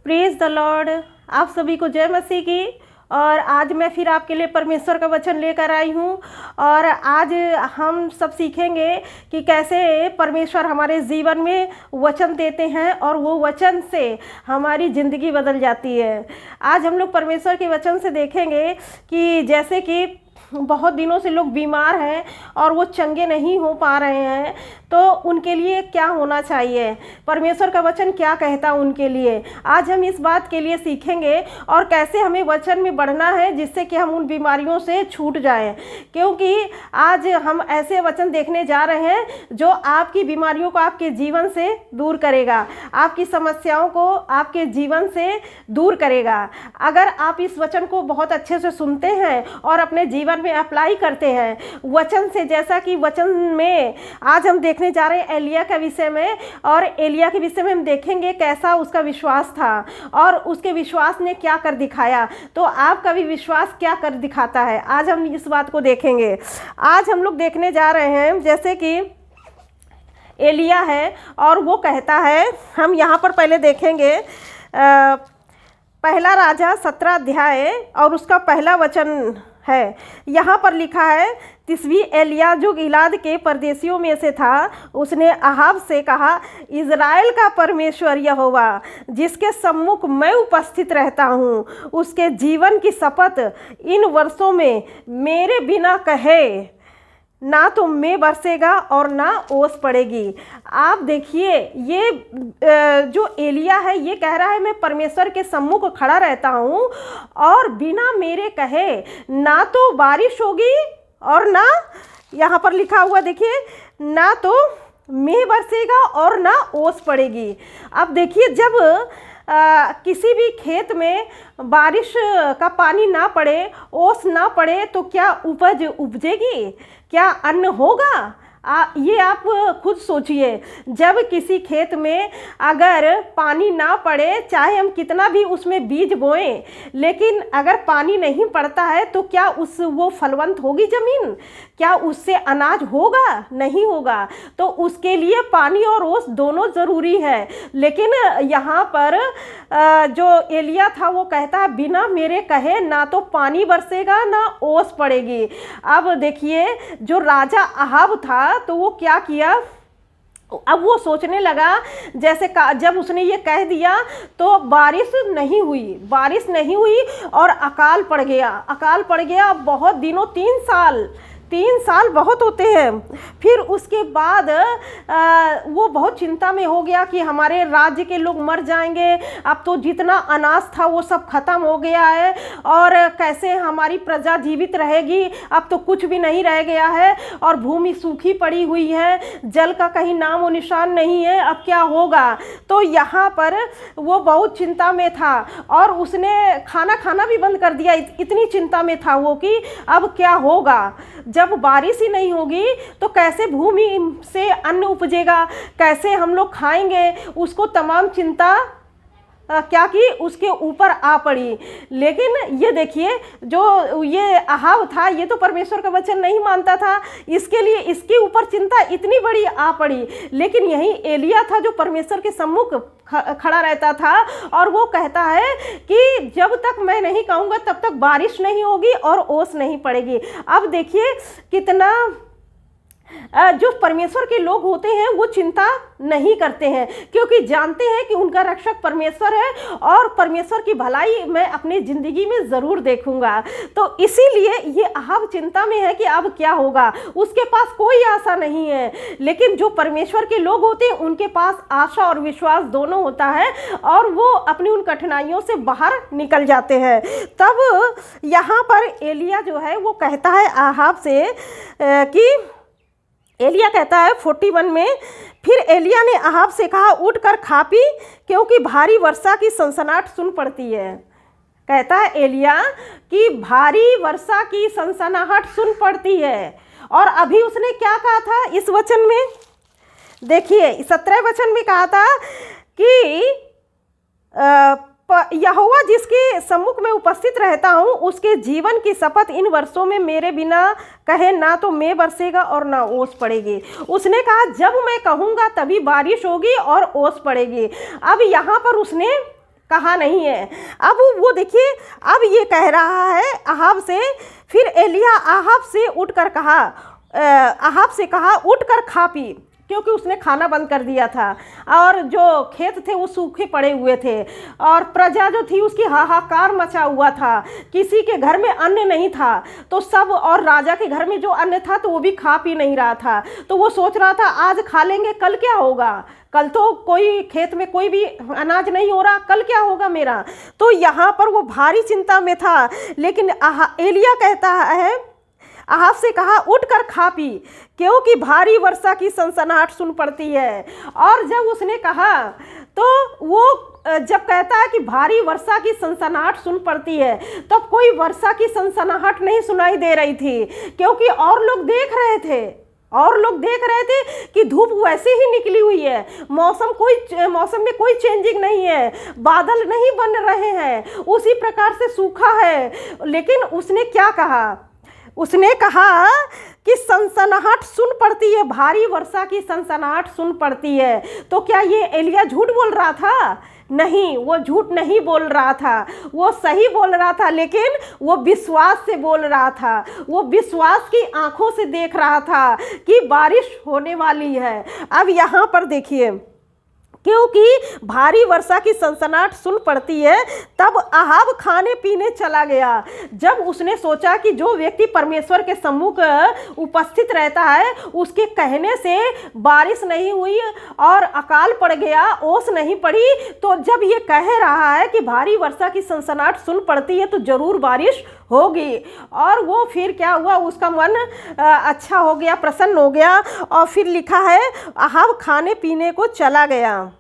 Praise the Lord. आप सभी को जय मसीह की। और आज मैं फिर आपके लिए परमेश्वर का वचन लेकर आई हूँ। और आज हम सब सीखेंगे कि कैसे परमेश्वर हमारे जीवन में वचन देते हैं और वो वचन से हमारी ज़िंदगी बदल जाती है। आज हम लोग परमेश्वर के वचन से देखेंगे कि जैसे कि बहुत दिनों से लोग बीमार हैं और वो चंगे नहीं हो पा रहे हैं, तो उनके लिए क्या होना चाहिए, परमेश्वर का वचन क्या कहता उनके लिए। आज हम इस बात के लिए सीखेंगे और कैसे हमें वचन में बढ़ना है जिससे कि हम उन बीमारियों से छूट जाएं। क्योंकि आज हम ऐसे वचन देखने जा रहे हैं जो आपकी बीमारियों को आपके जीवन से दूर करेगा, आपकी समस्याओं को आपके जीवन से दूर करेगा। अगर आप इस वचन को बहुत अच्छे से सुनते हैं और अपने जीवन में अप्लाई करते हैं वचन से, जैसा कि वचन में आज हम देखने जा रहे हैं एलिया के विषय में। और एलिया के विषय में हम देखेंगे कैसा उसका विश्वास था और उसके विश्वास ने क्या कर दिखाया। तो आपका भी विश्वास क्या कर दिखाता है, आज हम इस बात को देखेंगे। आज हम लोग देखने जा रहे हैं जैसे कि एलिया है और वो कहता है, हम यहाँ पर पहले देखेंगे पहला राजा 17 अध्याय और उसका पहला वचन है। यहाँ पर लिखा है, 30वीं एलिया जो गिलाद के परदेशियों में से था, उसने अहाब से कहा, इज़राइल का परमेश्वर यहोवा जिसके सम्मुख मैं उपस्थित रहता हूँ, उसके जीवन की शपथ इन वर्षों में मेरे बिना कहे ना तो मैं बरसेगा और ना ओस पड़ेगी। आप देखिए, ये जो एलिया है ये कह रहा है मैं परमेश्वर के सम्मुख खड़ा रहता हूँ और बिना मेरे कहे ना तो बारिश होगी और ना, यहाँ पर लिखा हुआ देखिए, ना तो मैं बरसेगा और ना ओस पड़ेगी। अब देखिए, जब किसी भी खेत में बारिश का पानी ना पड़े, ओस ना पड़े, तो क्या उपज उपजेगी, क्या अन्न होगा? ये आप खुद सोचिए। जब किसी खेत में अगर पानी ना पड़े, चाहे हम कितना भी उसमें बीज बोएं, लेकिन अगर पानी नहीं पड़ता है तो क्या वो फलवंत होगी ज़मीन? क्या उससे अनाज होगा? नहीं होगा। तो उसके लिए पानी और ओस दोनों ज़रूरी है। लेकिन यहाँ पर जो एलिया था वो कहता है बिना मेरे कहे ना तो पानी बरसेगा ना ओस पड़ेगी। अब देखिए, जो राजा अहाब था तो वो क्या किया, अब वो सोचने लगा, जैसे जब उसने ये कह दिया तो बारिश नहीं हुई और अकाल पड़ गया बहुत दिनों, 3 साल बहुत होते हैं। फिर उसके बाद वो बहुत चिंता में हो गया कि हमारे राज्य के लोग मर जाएंगे, अब तो जितना अनाज था वो सब खत्म हो गया है और कैसे हमारी प्रजा जीवित रहेगी, अब तो कुछ भी नहीं रह गया है और भूमि सूखी पड़ी हुई है, जल का कहीं नाम और निशान नहीं है, अब क्या होगा। तो यहाँ पर वो बहुत चिंता में था और उसने खाना भी बंद कर दिया, इतनी चिंता में था वो कि अब क्या होगा। जब बारिश ही नहीं होगी तो कैसे भूमि से अन्न उपजेगा, कैसे हम लोग खाएंगे, उसको तमाम चिंता क्या की उसके ऊपर आ पड़ी। लेकिन ये देखिए, जो ये अहाब था ये तो परमेश्वर का वचन नहीं मानता था, इसके लिए इसके ऊपर चिंता इतनी बड़ी आ पड़ी। लेकिन यही एलिया था जो परमेश्वर के सम्मुख खड़ा रहता था और वो कहता है कि जब तक मैं नहीं कहूँगा तब तक बारिश नहीं होगी और ओस नहीं पड़ेगी। अब देखिए, कितना जो परमेश्वर के लोग होते हैं वो चिंता नहीं करते हैं, क्योंकि जानते हैं कि उनका रक्षक परमेश्वर है और परमेश्वर की भलाई मैं अपनी ज़िंदगी में ज़रूर देखूंगा। तो इसीलिए ये अहाब चिंता में है कि अब क्या होगा, उसके पास कोई आशा नहीं है। लेकिन जो परमेश्वर के लोग होते हैं उनके पास आशा और विश्वास दोनों होता है और वो अपनी उन कठिनाइयों से बाहर निकल जाते हैं। तब यहाँ पर एलिया जो है वो कहता है अहाब से कि एलिया कहता है 41 में, फिर एलिया ने अहाब से कहा, उठ कर खा पी, क्योंकि भारी वर्षा की सनसनाहट सुन पड़ती है। कहता है एलिया कि भारी वर्षा की सनसनाहट सुन पड़ती है। और अभी उसने क्या कहा था इस वचन में, देखिए 17 वचन में कहा था कि यहोवा जिसके सम्मुख में उपस्थित रहता हूँ, उसके जीवन की शपथ इन वर्षों में मेरे बिना कहे ना तो मैं बरसेगा और ना ओस पड़ेगी। उसने कहा जब मैं कहूँगा तभी बारिश होगी और ओस पड़ेगी। अब यहाँ पर उसने कहा नहीं है। अब वो देखिए, अब ये कह रहा है अहाब से, फिर एलिय्याह अहाब से कहा उठकर खा पी, क्योंकि उसने खाना बंद कर दिया था और जो खेत थे वो सूखे पड़े हुए थे और प्रजा जो थी उसकी हाहाकार मचा हुआ था, किसी के घर में अन्न नहीं था तो सब, और राजा के घर में जो अन्न था तो वो भी खा पी नहीं रहा था। तो वो सोच रहा था आज खा लेंगे, कल क्या होगा, कल तो कोई खेत में कोई भी अनाज नहीं हो रहा, कल क्या होगा मेरा। तो यहाँ पर वो भारी चिंता में था। लेकिन एलिय्याह कहता है, अहाब से कहा उठकर खा पी, क्योंकि भारी वर्षा की सनसनाहट सुन पड़ती है। और जब उसने कहा तो वो जब कहता है कि भारी वर्षा की सनसनाहट सुन पड़ती है, तब तो कोई वर्षा की सनसनाहट नहीं सुनाई दे रही थी, क्योंकि और लोग देख रहे थे कि धूप वैसे ही निकली हुई है, मौसम में कोई चेंजिंग नहीं है, बादल नहीं बन रहे हैं, उसी प्रकार से सूखा है। लेकिन उसने क्या कहा, उसने कहा कि सनसनाहट सुन पड़ती है, भारी वर्षा की सनसनाहट सुन पड़ती है। तो क्या ये एलिय्याह झूठ बोल रहा था? नहीं, वो झूठ नहीं बोल रहा था, वो सही बोल रहा था, लेकिन वो विश्वास से बोल रहा था, वो विश्वास की आंखों से देख रहा था कि बारिश होने वाली है। अब यहाँ पर देखिए, क्योंकि भारी वर्षा की सनसनाहट सुन पड़ती है, तब अहाब खाने पीने चला गया। जब उसने सोचा कि जो व्यक्ति परमेश्वर के सम्मुख उपस्थित रहता है उसके कहने से बारिश नहीं हुई और अकाल पड़ गया, ओस नहीं पड़ी, तो जब ये कह रहा है कि भारी वर्षा की सनसनाहट सुन पड़ती है तो जरूर बारिश होगी। और वो फिर क्या हुआ, उसका मन अच्छा हो गया, प्रसन्न हो गया। और फिर लिखा है अहाब खाने पीने को चला गया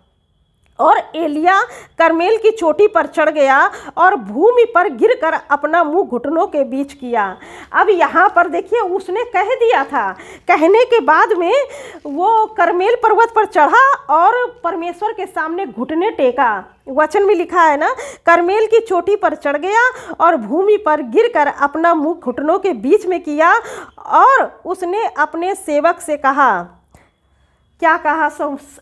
और एलिय्याह कर्मेल की चोटी पर चढ़ गया और भूमि पर गिरकर अपना मुंह घुटनों के बीच किया। अब यहाँ पर देखिए, उसने कह दिया था, कहने के बाद में वो कर्मेल पर्वत पर चढ़ा और परमेश्वर के सामने घुटने टेका। वचन में लिखा है ना, कर्मेल की चोटी पर चढ़ गया और भूमि पर गिरकर अपना मुंह घुटनों के बीच में किया। और उसने अपने सेवक से कहा, क्या कहा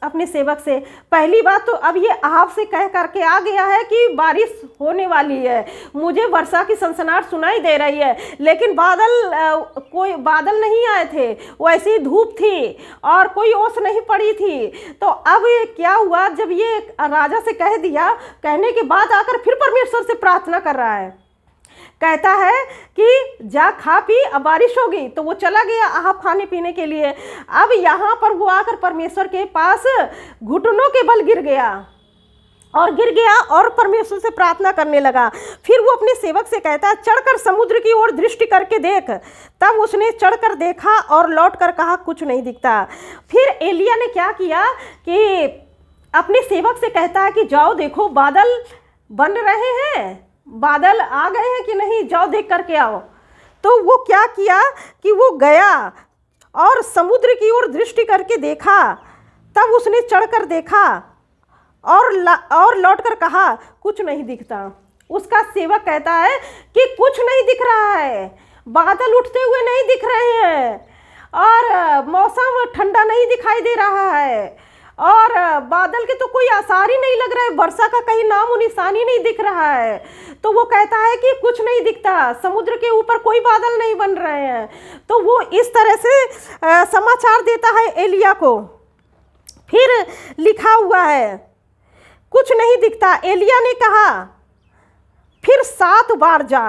अपने सेवक से? पहली बात तो अब ये अहाब से कह करके आ गया है कि बारिश होने वाली है, मुझे वर्षा की सनसनाहट सुनाई दे रही है, लेकिन कोई बादल नहीं आए थे, वैसी धूप थी और कोई ओस नहीं पड़ी थी। तो अब ये क्या हुआ, जब ये राजा से कह दिया, कहने के बाद आकर फिर परमेश्वर से प्रार्थना कर रहा है, कहता है कि जा खा पी, अब बारिश होगी। तो वो चला गया अहाब खाने पीने के लिए। अब यहाँ पर वो आकर परमेश्वर के पास घुटनों के बल गिर गया और परमेश्वर से प्रार्थना करने लगा। फिर वो अपने सेवक से कहता है, चढ़कर समुद्र की ओर दृष्टि करके देख। तब उसने चढ़कर देखा और लौटकर कहा, कुछ नहीं दिखता। फिर एलिय्याह ने क्या किया कि अपने सेवक से कहता है कि जाओ देखो, बादल बन रहे हैं, बादल आ गए हैं कि नहीं, जाओ देख करके आओ। तो वो क्या किया कि वो गया और समुद्र की ओर दृष्टि करके देखा। तब उसने चढ़कर देखा और लौटकर कहा, कुछ नहीं दिखता। उसका सेवक कहता है कि कुछ नहीं दिख रहा है, बादल उठते हुए नहीं दिख रहे हैं और मौसम ठंडा नहीं दिखाई दे रहा है और बादल के तो कोई आसार ही नहीं लग रहा है, वर्षा का कहीं नाम और निशान ही नहीं दिख रहा है। तो वो कहता है कि कुछ नहीं दिखता, समुद्र के ऊपर कोई बादल नहीं बन रहे हैं। तो वो इस तरह से समाचार देता है एलिय्याह को। फिर लिखा हुआ है, कुछ नहीं दिखता। एलिय्याह ने कहा, फिर 7 बार जा।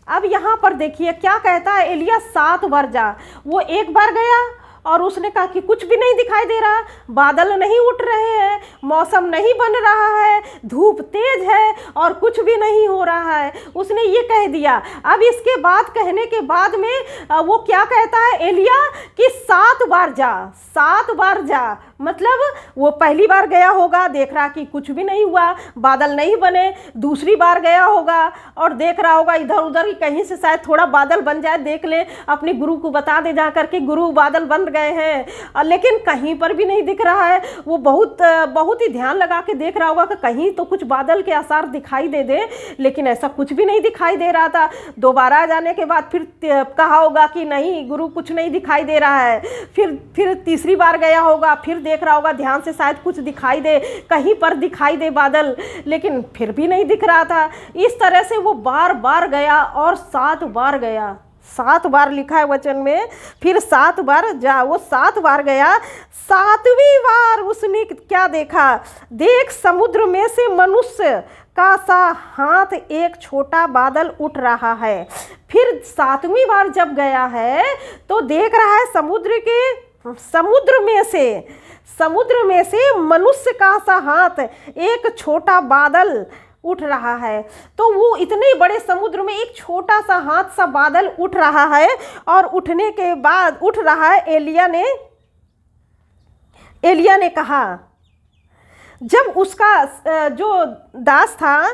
अब यहाँ पर देखिए क्या कहता है एलिय्याह, 7 बार जा। वो एक बार गया और उसने कहा कि कुछ भी नहीं दिखाई दे रहा, बादल नहीं उठ रहे हैं, मौसम नहीं बन रहा है, धूप तेज है और कुछ भी नहीं हो रहा है। उसने ये कह दिया। अब इसके बाद कहने के बाद में वो क्या कहता है एलिय्याह कि 7 बार जा, 7 बार जा। मतलब वो पहली बार गया होगा, देख रहा कि कुछ भी नहीं हुआ, बादल नहीं बने। दूसरी बार गया होगा और देख रहा होगा इधर उधर कि कहीं से शायद थोड़ा बादल बन जाए, देख ले, अपने गुरु को बता दे जा करके, गुरु बादल बन गए हैं, लेकिन कहीं पर भी नहीं दिख रहा है। वो बहुत ही ध्यान लगा के देख रहा होगा कि कहीं तो कुछ बादल के आसार दिखाई दे, लेकिन ऐसा कुछ भी नहीं दिखाई दे रहा था। दोबारा जाने के बाद फिर कहा होगा कि नहीं गुरु कुछ नहीं दिखाई दे रहा है। फिर तीसरी बार गया होगा, फिर देख रहा होगा ध्यान से, शायद कुछ दिखाई दे, कहीं पर दिखाई दे बादल, लेकिन फिर भी नहीं दिख रहा था। इस तरह से वो बार बार गया और 7 बार गया। 7 बार लिखा है वचन में, फिर 7 बार वो 7 बार गया। 7वीं बार उसने क्या देखा? देख, समुद्र में से मनुष्य का सा हाथ एक छोटा बादल उठ रहा है। फिर 7वीं बार जब गया है तो देख रहा है समुद्र में से मनुष्य का सा हाथ एक छोटा बादल उठ रहा है। तो वो इतने बड़े समुद्र में एक छोटा सा हाथ सा बादल उठ रहा है, और उठने के बाद उठ रहा है। एलिया ने कहा, जब उसका जो दास था,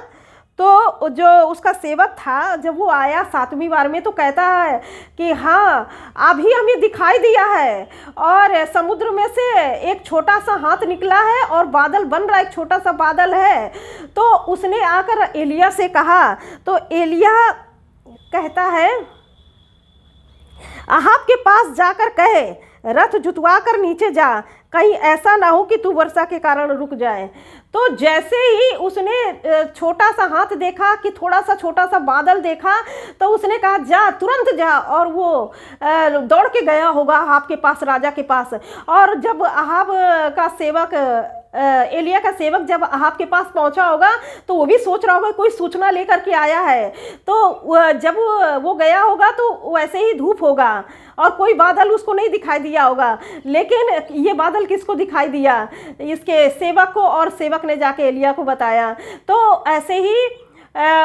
तो जो उसका सेवक था, जब वो आया 7वीं बार में, तो कहता है कि हाँ, अभी हमें दिखाई दिया है और समुद्र में से एक छोटा सा हाथ निकला है और बादल बन रहा है, एक छोटा सा बादल है। तो उसने आकर एलिया से कहा, तो एलिया कहता है, अहाब के पास जाकर कहे, रथ जुतवा कर नीचे जा, कहीं ऐसा ना हो कि तू वर्षा के कारण रुक जाए। तो जैसे ही उसने छोटा सा हाथ देखा, कि थोड़ा सा छोटा सा बादल देखा, तो उसने कहा, जा, तुरंत जा। और वो दौड़ के गया होगा अहाब के पास, राजा के पास। और जब अहाब का सेवक एलिया का सेवक जब अहाब के पास पहुंचा होगा, तो वो भी सोच रहा होगा कोई सूचना लेकर के आया है। तो जब वो गया होगा तो वैसे ही धूप होगा और कोई बादल उसको नहीं दिखाई दिया होगा। लेकिन ये बादल किसको दिखाई दिया? इसके सेवक को, और सेवक ने जाके एलिया को बताया। तो ऐसे ही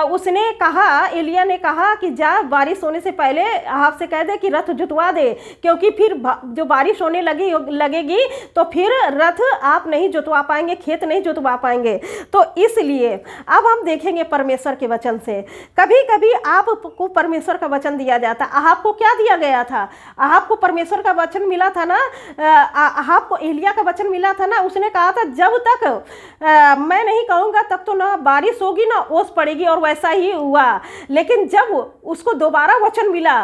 उसने कहा, एलिया ने कहा कि जा, बारिश होने से पहले अहाब से कह दे कि रथ जुतवा दे, क्योंकि फिर जो बारिश होने लगेगी तो फिर रथ आप नहीं जुतवा पाएंगे, खेत नहीं जुतवा पाएंगे। तो इसलिए अब हम देखेंगे परमेश्वर के वचन से, कभी कभी आपको परमेश्वर का वचन दिया जाता। अहाब को क्या दिया गया था? अहाब को परमेश्वर का वचन मिला था ना, अहाब को एलिया का वचन मिला था ना। उसने कहा था, जब तक मैं नहीं कहूँगा तब तो ना बारिश होगी ना ओस पड़ेगी, और वैसा ही हुआ। लेकिन जब उसको दोबारा वचन मिला,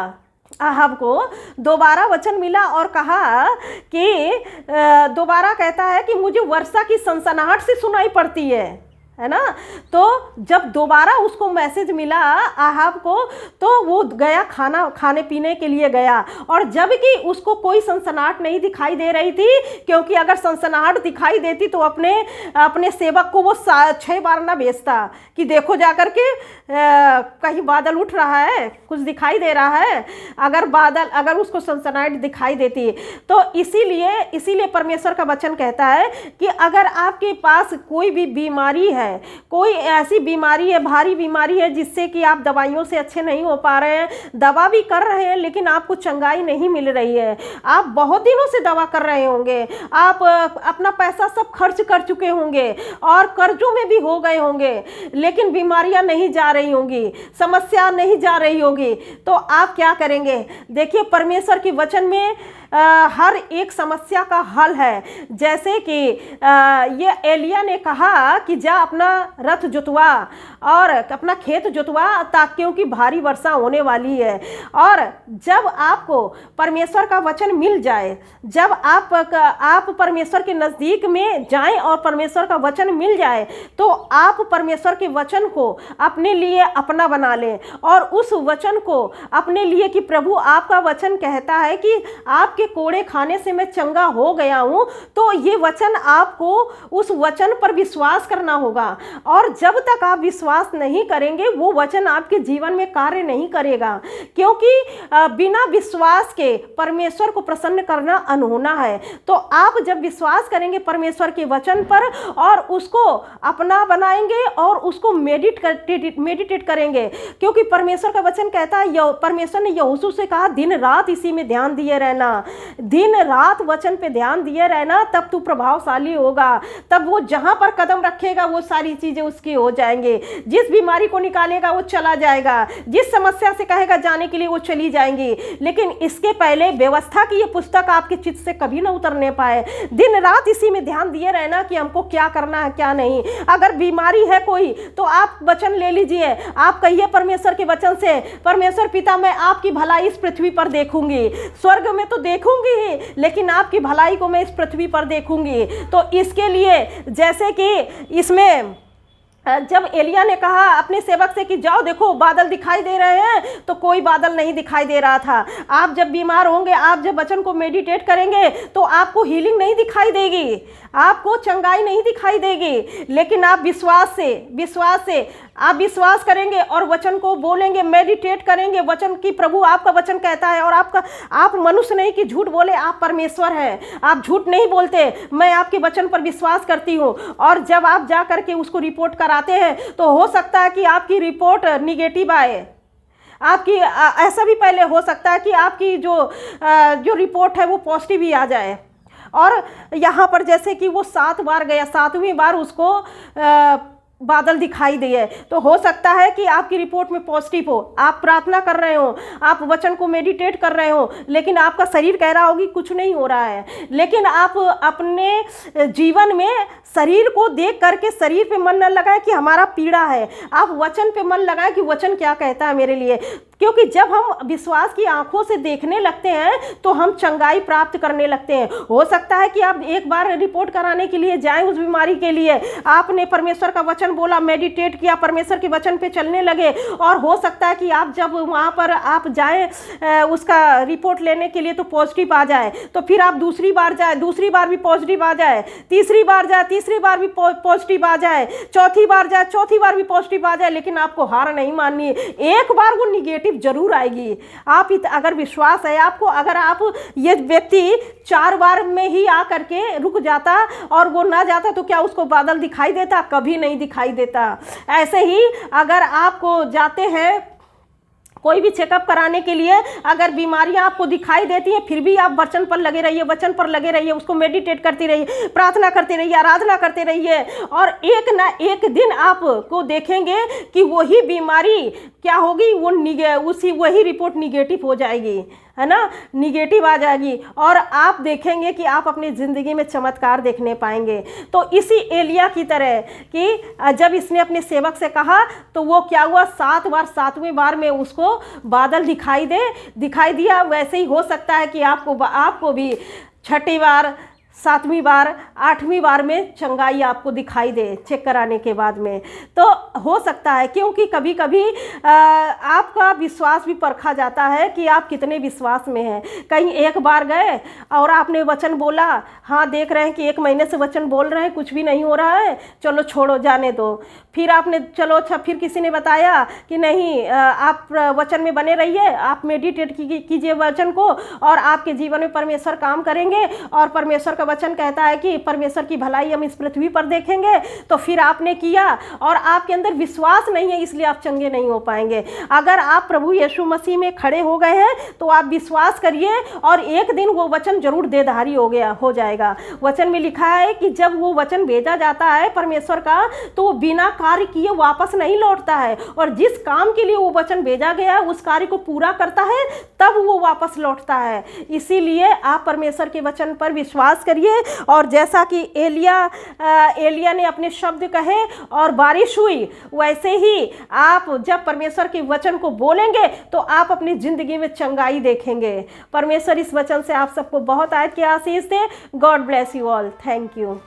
अहाब को दोबारा वचन मिला और कहा कि दोबारा कहता है कि मुझे वर्षा की सनसनाहट से सुनाई पड़ती है ना। तो जब दोबारा उसको मैसेज मिला अहाब को, तो वो गया खाने पीने के लिए गया, और जबकि उसको कोई सनसनाहट नहीं दिखाई दे रही थी, क्योंकि अगर सनसनाहट दिखाई देती तो अपने सेवक को वो 6 बार ना भेजता कि देखो जाकर के कहीं बादल उठ रहा है, कुछ दिखाई दे रहा है। अगर उसको सनसनाहट दिखाई देती, तो इसीलिए परमेश्वर का वचन कहता है कि अगर आपके पास कोई भी बीमारी है, कोई ऐसी बीमारी है, भारी बीमारी है, जिससे कि आप दवाइयों से अच्छे नहीं हो पा रहे हैं, दवा भी कर रहे हैं लेकिन आपको चंगाई नहीं मिल रही है, आप बहुत दिनों से दवा कर रहे होंगे, आप अपना पैसा सब खर्च कर चुके होंगे और कर्जों में भी हो गए होंगे, लेकिन बीमारियां नहीं जा रही होंगी, समस्या नहीं जा रही होगी, तो आप क्या करेंगे? देखिए, परमेश्वर के वचन में हर एक समस्या का हल है। जैसे कि ये एलिया ने कहा कि जा अपना रथ जुतवा और अपना खेत जुतवा, ताकि क्योंकि भारी वर्षा होने वाली है। और जब आपको परमेश्वर का वचन मिल जाए, जब आप परमेश्वर के नज़दीक में जाएं और परमेश्वर का वचन मिल जाए, तो आप परमेश्वर के वचन को अपने लिए अपना बना लें, और उस वचन को अपने लिए, कि प्रभु आपका वचन कहता है कि आपके कोड़े खाने से मैं चंगा हो गया हूं, तो ये वचन आपको उस वचन पर विश्वास करना होगा। और जब तक आप विश्वास नहीं करेंगे, वो वचन आपके जीवन में कार्य नहीं करेगा, क्योंकि बिना विश्वास के परमेश्वर को प्रसन्न करना अनहोना है। तो आप जब विश्वास करेंगे परमेश्वर के वचन पर और उसको अपना बनाएंगे और उसको मेडिटेट करेंगे, क्योंकि परमेश्वर का वचन कहता है, परमेश्वर ने यहोशू से कहा, दिन रात इसी में ध्यान दिए रहना, दिन रात वचन पे ध्यान दिए रहना, तब तू प्रभावशाली होगा। तब वो जहां पर कदम रखेगा वो सारी चीज़ें उसकी हो जाएंगे। जिस बीमारी को निकालेगा वो चला जाएगा, जिस समस्या से कहेगा जाने के लिए वो चली जाएंगी। लेकिन इसके पहले व्यवस्था की ये पुस्तक आपके चित्त से कभी ना उतरने पाए। दिन रात इसी में ध्यान दिए रहना कि हमको क्या करना है क्या नहीं। अगर बीमारी है कोई तो आप वचन ले लीजिए, आप कहिए परमेश्वर के वचन से, परमेश्वर पिता मैं आपकी भलाई इस पृथ्वी पर देखूंगी, स्वर्ग में तो देखूंगी ही लेकिन आपकी भलाई को मैं इस पृथ्वी पर देखूंगी। तो इसके लिए जैसे कि इसमें जब एलिया ने कहा अपने सेवक से कि जाओ देखो बादल दिखाई दे रहे हैं, तो कोई बादल नहीं दिखाई दे रहा था। आप जब बीमार होंगे, आप जब वचन को मेडिटेट करेंगे तो आपको हीलिंग नहीं दिखाई देगी, आपको चंगाई नहीं दिखाई देगी। लेकिन आप विश्वास से आप विश्वास करेंगे और वचन को बोलेंगे, मेडिटेट करेंगे वचन की, प्रभु आपका वचन कहता है। और आप मनुष्य नहीं कि झूठ बोले, आप परमेश्वर हैं, आप झूठ नहीं बोलते। मैं आपके वचन पर विश्वास करती हूँ। और जब आप जा करके उसको रिपोर्ट कराते हैं तो हो सकता है कि आपकी रिपोर्ट निगेटिव आए, आपकी ऐसा भी पहले हो सकता है कि आपकी जो रिपोर्ट है वो पॉजिटिव ही आ जाए। और यहाँ पर जैसे कि वो 7 बार गया, 7वीं बार उसको बादल दिखाई दिए, तो हो सकता है कि आपकी रिपोर्ट में पॉजिटिव हो। आप प्रार्थना कर रहे हो, आप वचन को मेडिटेट कर रहे हो, लेकिन आपका शरीर कह रहा होगी कुछ नहीं हो रहा है। लेकिन आप अपने जीवन में शरीर को देख करके शरीर पे मन न लगाए कि हमारा पीड़ा है, आप वचन पे मन लगाए कि वचन क्या कहता है मेरे लिए। क्योंकि जब हम विश्वास की आंखों से देखने लगते हैं तो हम चंगाई प्राप्त करने लगते हैं। हो सकता है कि आप एक बार रिपोर्ट कराने के लिए जाएं उस बीमारी के लिए, आपने परमेश्वर का वचन बोला, मेडिटेट किया, परमेश्वर के वचन पे चलने लगे, और हो सकता है कि आप जब वहाँ पर आप जाएं उसका रिपोर्ट लेने के लिए तो पॉजिटिव आ जाए, तो फिर आप दूसरी बार जाए, दूसरी बार भी पॉजिटिव आ जाए, तीसरी बार जाए, तीसरी बार भी पॉजिटिव आ जाए, चौथी बार जाए, चौथी बार भी पॉजिटिव आ जाए। लेकिन आपको हार नहीं माननी है, एक बार वो निगेटिव जरूर आएगी। आप अगर विश्वास है आपको, अगर आप ये व्यक्ति 4 बार में ही आ करके रुक जाता और वो ना जाता तो क्या उसको बादल दिखाई देता? कभी नहीं दिखाई देता। ऐसे ही अगर आपको जाते हैं कोई भी चेकअप कराने के लिए, अगर बीमारियां आपको दिखाई देती हैं फिर भी आप वचन पर लगे रहिए, वचन पर लगे रहिए, उसको मेडिटेट करते रहिए, प्रार्थना करते रहिए, आराधना करते रहिए, और एक ना एक दिन आपको देखेंगे कि वही बीमारी क्या होगी, वही रिपोर्ट निगेटिव हो जाएगी, है ना, निगेटिव आ जाएगी, और आप देखेंगे कि आप अपनी ज़िंदगी में चमत्कार देखने पाएंगे। तो इसी एलिया की तरह कि जब इसने अपने सेवक से कहा तो वो क्या हुआ, 7 बार 7वीं बार में उसको बादल दिखाई दिया। वैसे ही हो सकता है कि आपको भी 6ठी बार, 7वीं बार, 8वीं बार में चंगाई आपको दिखाई दे चेक कराने के बाद में। तो हो सकता है, क्योंकि कभी कभी आपका विश्वास भी परखा जाता है कि आप कितने विश्वास में हैं। कहीं एक बार गए और आपने वचन बोला, हाँ देख रहे हैं कि 1 महीने से वचन बोल रहे हैं, कुछ भी नहीं हो रहा है, चलो छोड़ो जाने दो। फिर आपने चलो अच्छा, फिर किसी ने बताया कि नहीं आप वचन में बने रहिए, आप मेडिटेट कीजिए वचन को, और आपके जीवन में परमेश्वर काम करेंगे, और परमेश्वर का वचन कहता है कि परमेश्वर की भलाई हम इस पृथ्वी पर देखेंगे। तो फिर आपने किया और आपके अंदर विश्वास नहीं है, इसलिए आप चंगे नहीं हो पाएंगे। अगर आप प्रभु यीशु मसीह में खड़े हो गए हैं तो आप विश्वास करिए, और एक दिन वो वचन जरूर देधारी हो जाएगा। वचन में लिखा है कि जब वो वचन भेजा जाता है परमेश्वर का, तो वो बिना कार्य किए वापस नहीं लौटता है, और जिस काम के लिए वो वचन भेजा गया है उस कार्य को पूरा करता है, तब वो वापस लौटता है। इसीलिए आप परमेश्वर के वचन पर विश्वास करिए, और जैसा कि एलिया ने अपने शब्द कहे और बारिश हुई, वैसे ही आप जब परमेश्वर के वचन को बोलेंगे तो आप अपनी जिंदगी में चंगाई देखेंगे। परमेश्वर इस वचन से आप सबको बहुत आयत की आशीष दे। God bless you all. Thank you.